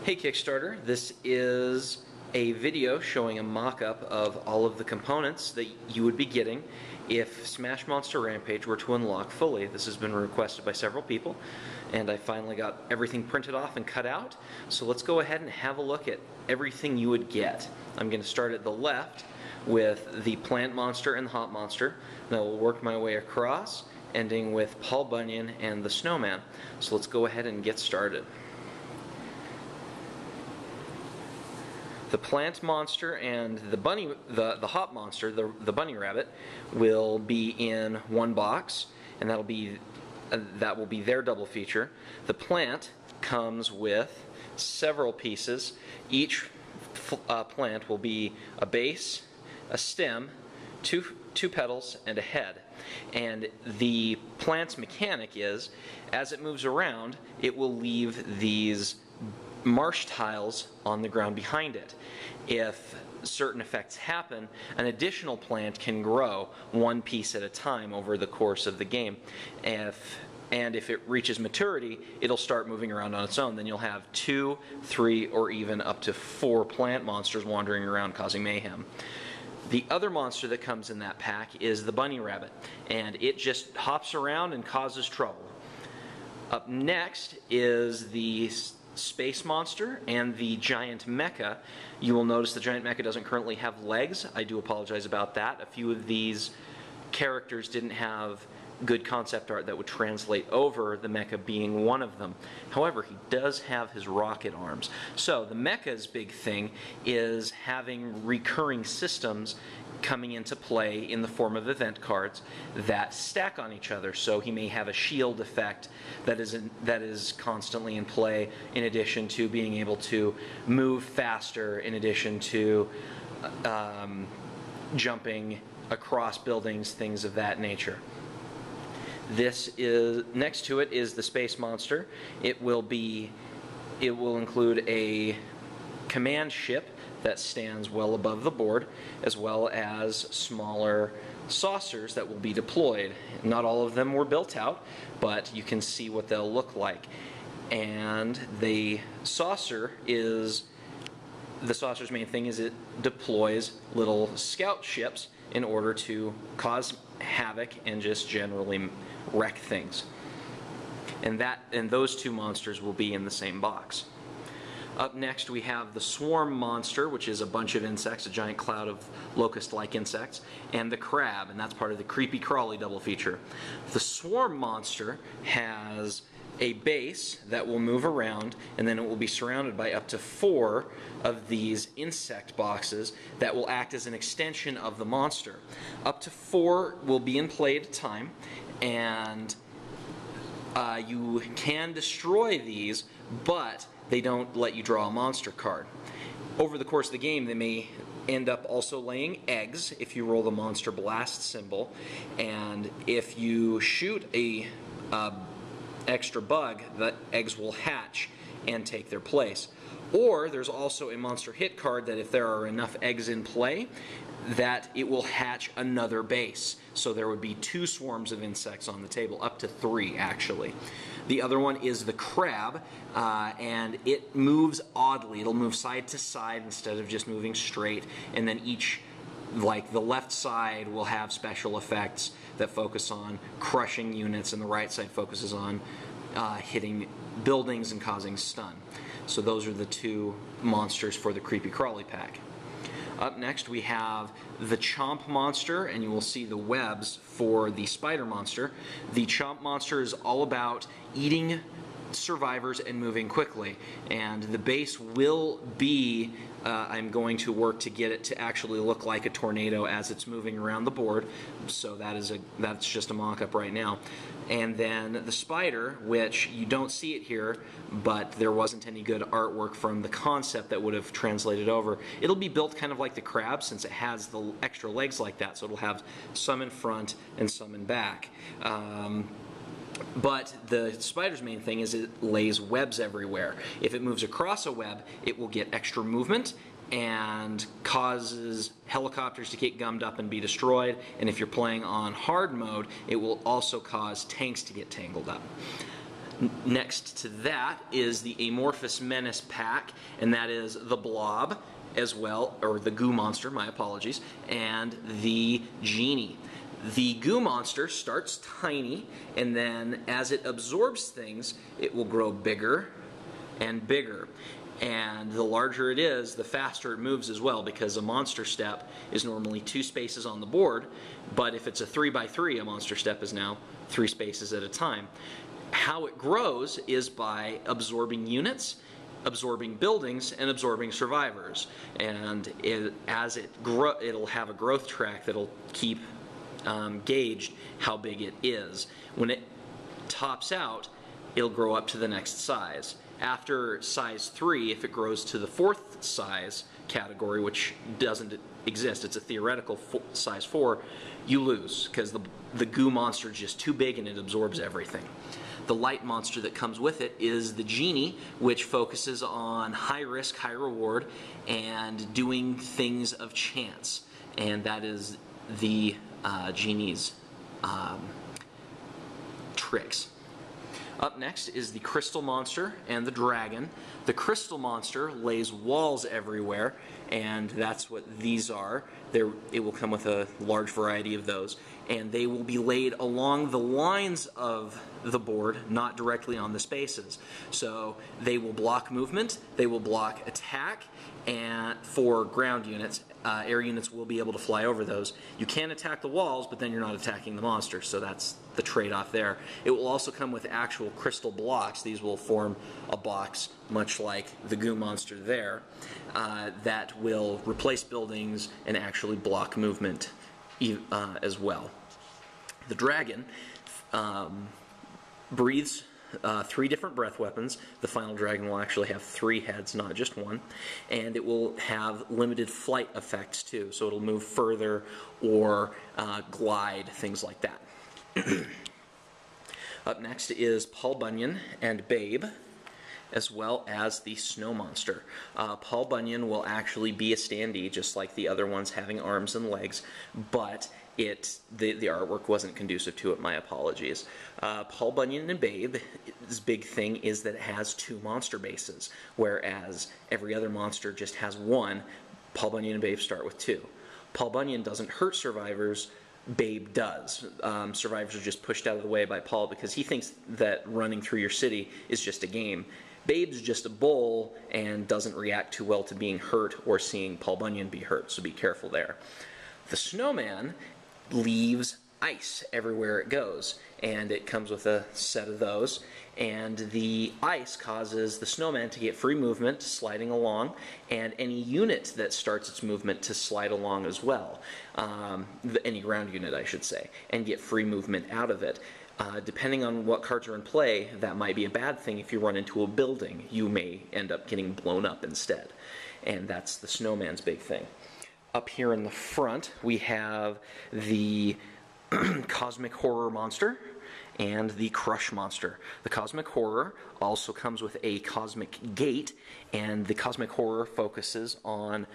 Hey Kickstarter, this is a video showing a mock-up of all of the components that you would be getting if Smash Monster Rampage were to unlock fully. This has been requested by several people, and I finally got everything printed off and cut out. So let's go ahead and have a look at everything you would get. I'm going to start at the left with the Plant Monster and the Hop Monster. Then I will work my way across, ending with Paul Bunyan and the Snowman. So let's go ahead and get started. The Plant Monster and the Hop Monster, the Bunny Rabbit, will be in one box, and that will be their double feature. The Plant comes with several pieces. Each plant will be a base, a stem, two petals, and a head. And the plant's mechanic is, as it moves around, it will leave these marsh tiles on the ground behind it. If certain effects happen, an additional plant can grow one piece at a time over the course of the game. And if it reaches maturity, it'll start moving around on its own. Then you'll have 2, 3, or even up to 4 plant monsters wandering around causing mayhem. The other monster that comes in that pack is the Bunny Rabbit, and it just hops around and causes trouble. Up next is the Space Monster and the Giant Mecha. You will notice the Giant Mecha doesn't currently have legs. I do apologize about that. A few of these characters didn't have good concept art that would translate over, the Mecha being one of them. However, he does have his rocket arms. So the Mecha's big thing is having recurring systems coming into play in the form of event cards that stack on each other. So he may have a shield effect that is constantly in play, in addition to being able to move faster, in addition to jumping across buildings, things of that nature. Next to it is the Space Monster. It will include a command ship that stands well above the board, as well as smaller saucers that will be deployed. Not all of them were built out, but you can see what they'll look like. And the saucer's main thing is it deploys little scout ships in order to cause havoc and just generally wreck things. And those two monsters will be in the same box. Up next we have the Swarm Monster, which is a bunch of insects, a giant cloud of locust-like insects, and the Crab, and that's part of the Creepy Crawly double feature. The Swarm Monster has a base that will move around, and then it will be surrounded by up to 4 of these insect boxes that will act as an extension of the monster. Up to 4 will be in play at a time, and you can destroy these, but they don't let you draw a monster card. Over the course of the game, they may end up also laying eggs if you roll the Monster Blast symbol, and if you shoot a extra bug, the eggs will hatch and take their place. Or there's also a monster hit card that if there are enough eggs in play, that it will hatch another base. So there would be 2 swarms of insects on the table, up to 3 actually. The other one is the Crab, and it moves oddly. It'll move side to side instead of just moving straight, and then like the left side will have special effects that focus on crushing units, and the right side focuses on hitting buildings and causing stun. So those are the 2 monsters for the Creepy Crawly pack. Up next we have the Chomp Monster, and you will see the webs for the Spider Monster. The Chomp Monster is all about eating survivors and moving quickly, and the base will be I'm going to work to get it to actually look like a tornado as it's moving around the board, so that's just a mock-up right now. And then the spider, which you don't see it here, but there wasn't any good artwork from the concept that would have translated over. It'll be built kind of like the crab, since it has the extra legs like that, so it'll have some in front and some in back. But the spider's main thing is it lays webs everywhere. If it moves across a web, it will get extra movement and causes helicopters to get gummed up and be destroyed. And if you're playing on hard mode, it will also cause tanks to get tangled up. Next to that is the Amorphous Menace pack, and that is the Blob as well, or the Goo Monster, my apologies, and the Genie. The Goo Monster starts tiny, and then as it absorbs things, it will grow bigger and bigger. And the larger it is, the faster it moves as well, because a monster step is normally 2 spaces on the board, but if it's a 3x3, a monster step is now 3 spaces at a time. How it grows is by absorbing units, absorbing buildings, and absorbing survivors. And as it it'll have a growth track that'll keep gauged how big it is. When it tops out, it'll grow up to the next size. After size 3, if it grows to the 4th size category, which doesn't exist, it's a theoretical size 4, you lose, because the Goo Monster is just too big and it absorbs everything. The light monster that comes with it is the Genie, which focuses on high risk, high reward, and doing things of chance. And that is the Genie's tricks. Up next is the Crystal Monster and the Dragon. The Crystal Monster lays walls everywhere, and that's what these are. It will come with a large variety of those, and they will be laid along the lines of the board, not directly on the spaces. So they will block movement, they will block attack, and for ground units, air units will be able to fly over those. You can attack the walls, but then you're not attacking the monster, so that's the trade-off there. It will also come with actual crystal blocks. These will form a box, much like the Goo Monster there, that will replace buildings and actually block movement as well. The Dragon breathes 3 different breath weapons. The final dragon will actually have 3 heads, not just 1. And it will have limited flight effects too, so it'll move further or glide, things like that. Up next is Paul Bunyan and Babe, as well as the Snow Monster. Paul Bunyan will actually be a standee, just like the other ones having arms and legs, but the artwork wasn't conducive to it, my apologies. Paul Bunyan and Babe's big thing is that it has 2 monster bases, whereas every other monster just has 1. Paul Bunyan and Babe start with 2. Paul Bunyan doesn't hurt survivors, Babe does. Survivors are just pushed out of the way by Paul because he thinks that running through your city is just a game. Babe's just a bull and doesn't react too well to being hurt or seeing Paul Bunyan be hurt, so be careful there. The Snowman leaves ice everywhere it goes, and it comes with a set of those, and the ice causes the snowman to get free movement sliding along, and any unit that starts its movement to slide along as well, any ground unit I should say, and get free movement out of it. Depending on what cards are in play, that might be a bad thing. If you run into a building, you may end up getting blown up instead, and that's the snowman's big thing. Up here in the front, we have the Cosmic Horror Monster and the Crush Monster. The Cosmic Horror also comes with a Cosmic Gate, and the Cosmic Horror focuses on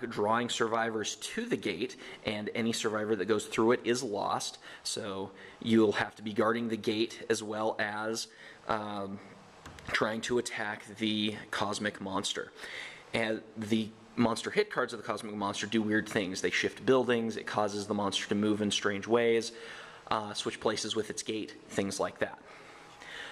drawing survivors to the gate, and any survivor that goes through it is lost, so you'll have to be guarding the gate as well as trying to attack the Cosmic Monster. And the monster hit cards of the Cosmic Monster do weird things. They shift buildings, it causes the monster to move in strange ways, switch places with its gate, things like that.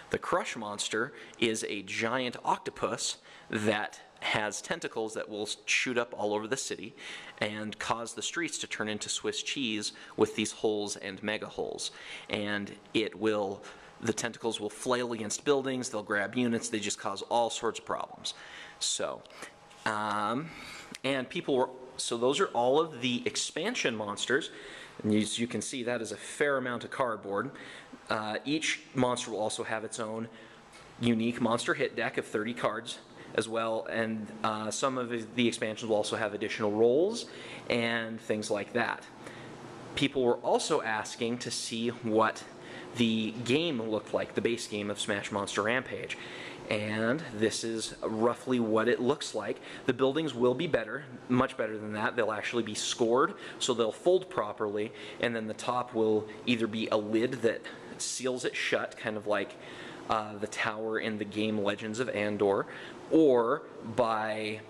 The Crush Monster is a giant octopus that has tentacles that will shoot up all over the city and cause the streets to turn into Swiss cheese with these holes and mega holes. And the tentacles will flail against buildings, they'll grab units, they just cause all sorts of problems. So, so those are all of the expansion monsters, and as you can see, that is a fair amount of cardboard. Each monster will also have its own unique monster hit deck of 30 cards as well, and some of the expansions will also have additional rolls and things like that. People were also asking to see what the game looked like, the base game of Smash Monster Rampage. And this is roughly what it looks like. The buildings will be better, much better than that. They'll actually be scored, so they'll fold properly, and then the top will either be a lid that seals it shut, kind of like the tower in the game Legends of Andor, or by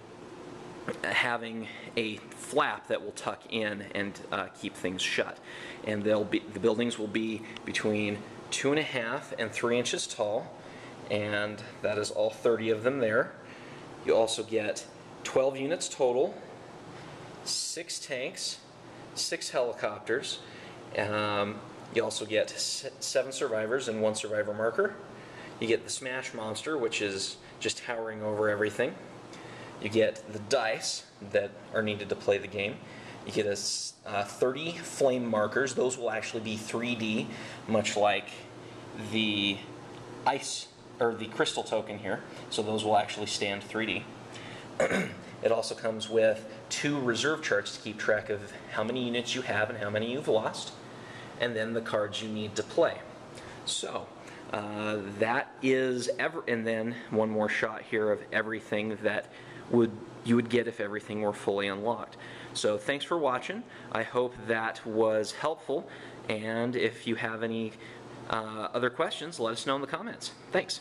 having a flap that will tuck in and keep things shut. And the buildings will be between 2.5 and 3 inches tall, and that is all 30 of them there. You also get 12 units total, 6 tanks, 6 helicopters. You also get 7 survivors and 1 survivor marker. You get the Smash Monster, which is just towering over everything. You get the dice that are needed to play the game. You get 30 flame markers. Those will actually be 3D, much like the ice or the crystal token here. So those will actually stand 3D. It also comes with 2 reserve charts to keep track of how many units you have and how many you've lost, and then the cards you need to play. So that is and then one more shot here of everything that you would get if everything were fully unlocked. So thanks for watching. I hope that was helpful, and if you have any other questions, let us know in the comments. Thanks.